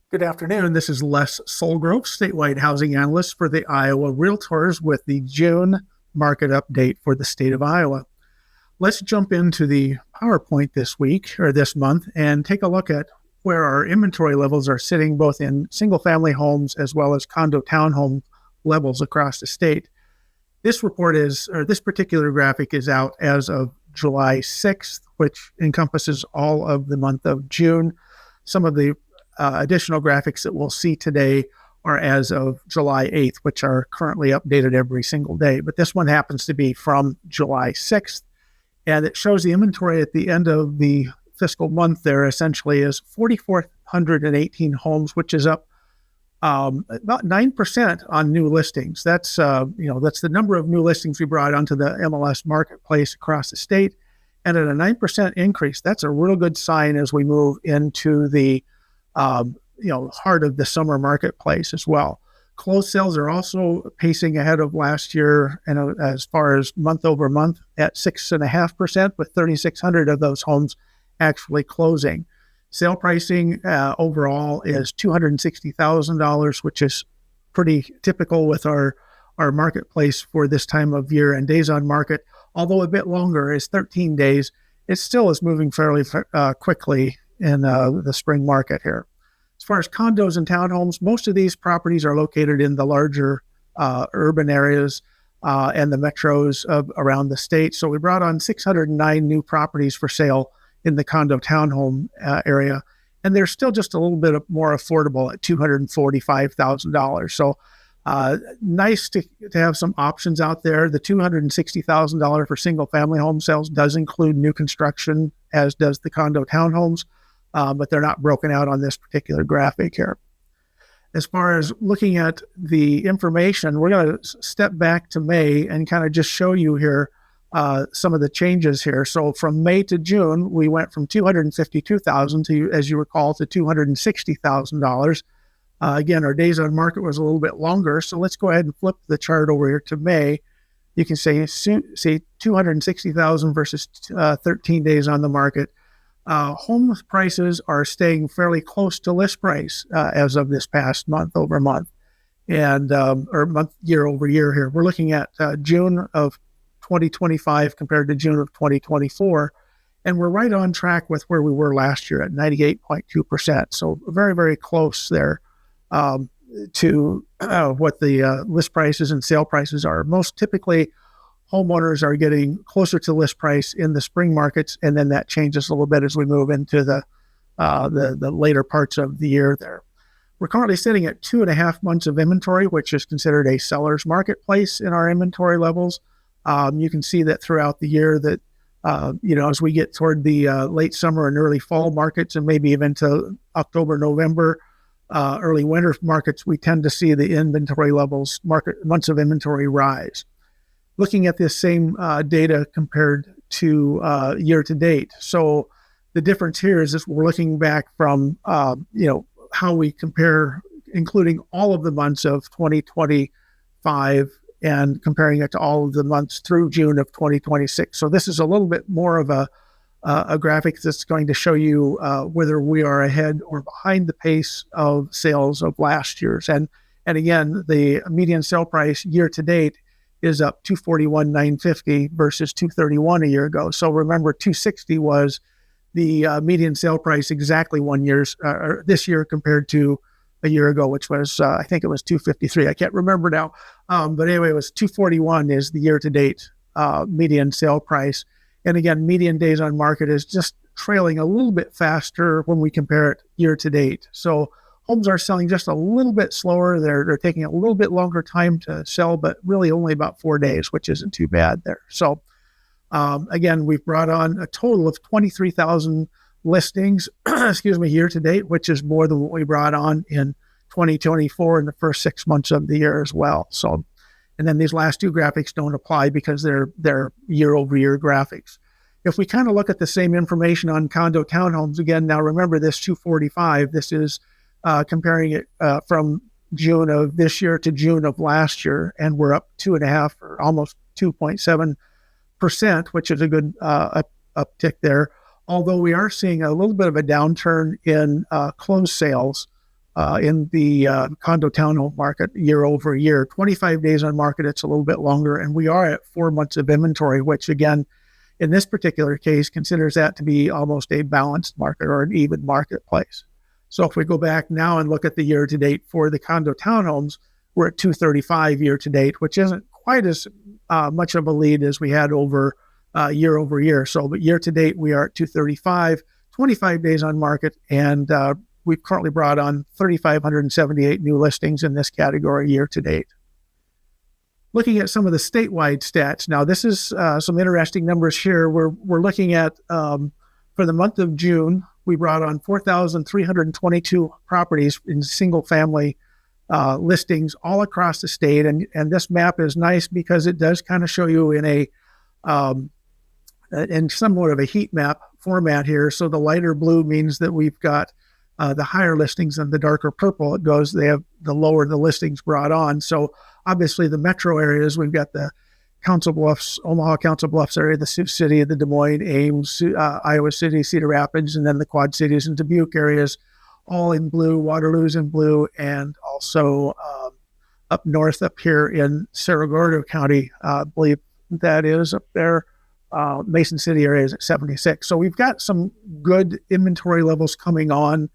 Good afternoon. This is Les Sulgrove, statewide housing analyst for the Iowa REALTORS with the June market update for the state of Iowa. Let's jump into the PowerPoint this week or this month and take a look at where our inventory levels are sitting both in single family homes as well as condo townhome levels across the state. This particular graphic is out as of July 6th, which encompasses all of the month of June. Some of the additional graphics that we'll see today are as of July 8th, which are currently updated every single day. But this one happens to be from July 6th, and it shows the inventory at the end of the fiscal month there essentially is 4,418 homes, which is up about 9% on new listings. That's the number of new listings we brought onto the MLS marketplace across the state. And at a 9% increase, that's a real good sign as we move into the heart of the summer marketplace as well. Closed sales are also pacing ahead of last year, and as far as month over month at 6.5%, with 3,600 of those homes actually closing. Sale pricing overall is $260,000, which is pretty typical with our marketplace for this time of year. And days on market, although a bit longer, is 13 days. It still is moving fairly quickly in the spring market here. As far as condos and townhomes, most of these properties are located in the larger urban areas and the metros around the state. So we brought on 609 new properties for sale in the condo townhome area, and they're still just a little bit more affordable at $245,000. So nice to have some options out there. The $260,000 for single family home sales does include new construction, as does the condo townhomes. But they're not broken out on this particular graphic here. As far as looking at the information, we're going to step back to May and kind of just show you here some of the changes here. So from May to June, we went from $252,000 to, as you recall, to $260,000. Again, our days on market was a little bit longer. So let's go ahead and flip the chart over here to May. You can see 260,000 versus 13 days on the market. Home prices are staying fairly close to list price as of this past month over month, and or month year over year here. We're looking at June of 2025 compared to June of 2024, and we're right on track with where we were last year at 98.2%. So very, very close there to what the list prices and sale prices are. Most typically, homeowners are getting closer to list price in the spring markets, and then that changes a little bit as we move into the later parts of the year there. We're currently sitting at 2.5 months of inventory, which is considered a seller's marketplace in our inventory levels. You can see that throughout the year that, as we get toward the late summer and early fall markets, and maybe even to October, November, early winter markets, we tend to see the inventory levels, months of inventory rise. Looking at this same data compared to year to date. So the difference here is we're looking back from, how we compare, including all of the months of 2025 and comparing it to all of the months through June of 2026. So this is a little bit more of a graphic that's going to show you whether we are ahead or behind the pace of sales of last year's. And again, the median sale price year to date is up $241,950 versus $231 a year ago. So remember, $260 was the median sale price exactly this year compared to a year ago, which was I think it was $253. I can't remember now, but anyway, it was $241 is the year-to-date median sale price. And again, median days on market is just trailing a little bit faster when we compare it year-to-date. So homes are selling just a little bit slower. They're taking a little bit longer time to sell, but really only about 4 days, which isn't too bad there. So again, we've brought on a total of 23,000 listings, year to date, which is more than what we brought on in 2024 in the first 6 months of the year as well. So, and then these last two graphics don't apply because they're year over year graphics. If we kind of look at the same information on condo townhomes, again, now remember this 245, this is comparing it from June of this year to June of last year, and we're up 2.5 or almost 2.7%, which is a good uptick there. Although we are seeing a little bit of a downturn in closed sales in the condo townhome market year over year. 25 days on market, it's a little bit longer, and we are at 4 months of inventory, which again, in this particular case, considers that to be almost a balanced market or an even marketplace. So if we go back now and look at the year to date for the condo townhomes, we're at 235 year to date, which isn't quite as much of a lead as we had over year. So, but year to date, we are at 235, 25 days on market, and we've currently brought on 3,578 new listings in this category year to date. Looking at some of the statewide stats, now this is some interesting numbers here. We're looking at, for the month of June, we brought on 4,322 properties in single family listings all across the state. And this map is nice because it does kind of show you in somewhat of a heat map format here. So the lighter blue means that we've got the higher listings, and the darker purple, it goes, they have the lower the listings brought on. So obviously the metro areas, we've got the Council Bluffs, Omaha Council Bluffs area, the Sioux City, the Des Moines, Ames, Iowa City, Cedar Rapids, and then the Quad Cities and Dubuque areas, all in blue. Waterloo's in blue, and also up north up here in Cerro Gordo County, I believe that is up there, Mason City area is at 76. So we've got some good inventory levels coming on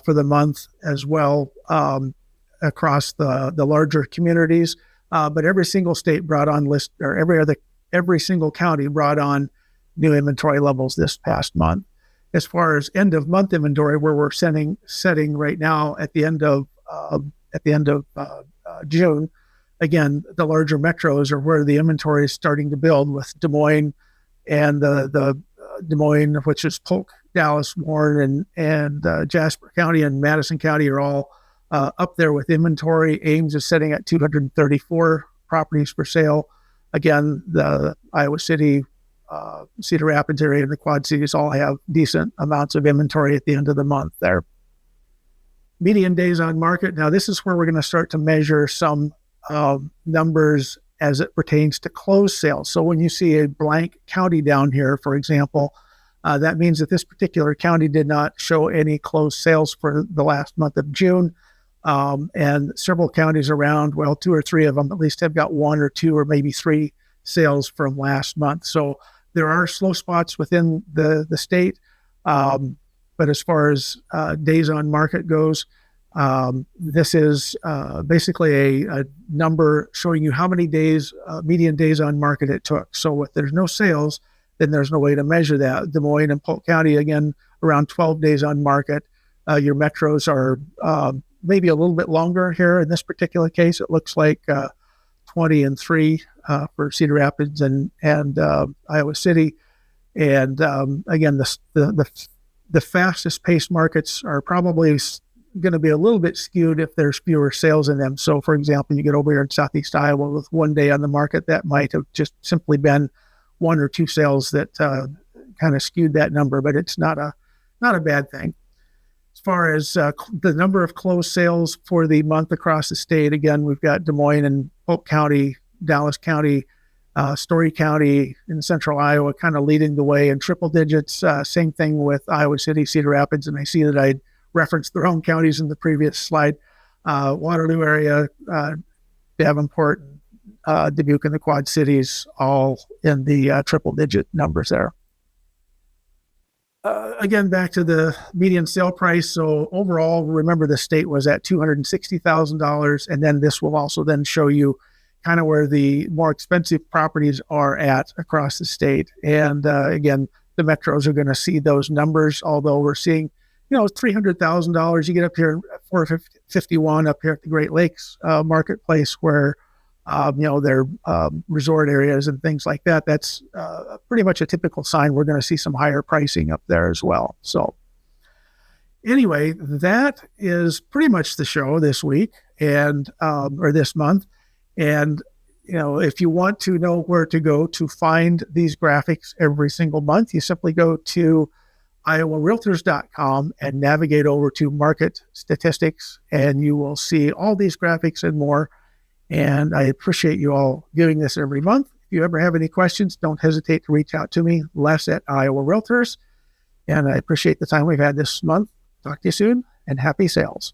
for the month as well across the larger communities. But every single state brought on every single county brought on new inventory levels this past month. As far as end of month inventory, where we're setting right now at the end of June, again, the larger metros are where the inventory is starting to build, with Des Moines and the Des Moines, which is Polk, Dallas, Warren, and Jasper County and Madison County are all up there with inventory. Ames is sitting at 234 properties for sale. Again, the Iowa City, Cedar Rapids area, and the Quad Cities all have decent amounts of inventory at the end of the month there. Median days on market. Now, this is where we're going to start to measure some numbers as it pertains to closed sales. So when you see a blank county down here, for example, that means that this particular county did not show any closed sales for the last month of June. And several counties around, well, 2 or 3 of them at least have got 1 or 2 or maybe 3 sales from last month. So there are slow spots within the state. But as far as days on market goes, this is basically a number showing you how many days, median days on market it took. So if there's no sales, then there's no way to measure that. Des Moines and Polk County, again, around 12 days on market. Your metros are maybe a little bit longer here. In this particular case, it looks like 20 and 3 for Cedar Rapids and Iowa City. And again, the fastest paced markets are probably going to be a little bit skewed if there's fewer sales in them. So for example, you get over here in Southeast Iowa with 1 day on the market, that might have just simply been 1 or 2 sales that kind of skewed that number, but it's not a bad thing. As far as the number of closed sales for the month across the state, again, we've got Des Moines and Polk County, Dallas County, Story County in central Iowa kind of leading the way in triple digits. Same thing with Iowa City, Cedar Rapids, and I see that I referenced the wrong counties in the previous slide. Waterloo area, Davenport, Dubuque, and the Quad Cities, all in the triple digit numbers there. Again, back to the median sale price. So overall, remember the state was at $260,000. And then this will also then show you kind of where the more expensive properties are at across the state. And again, the metros are going to see those numbers, although we're seeing, $300,000. You get up here at 451 up here at the Great Lakes marketplace where, they're resort areas and things like that. That's pretty much a typical sign we're going to see some higher pricing up there as well. So anyway, that is pretty much the show this week and or this month. And, if you want to know where to go to find these graphics every single month, you simply go to iowarealtors.com and navigate over to market statistics, and you will see all these graphics and more. And I appreciate you all doing this every month. If you ever have any questions, don't hesitate to reach out to me, Les at Iowa Realtors. And I appreciate the time we've had this month. Talk to you soon, and happy sales.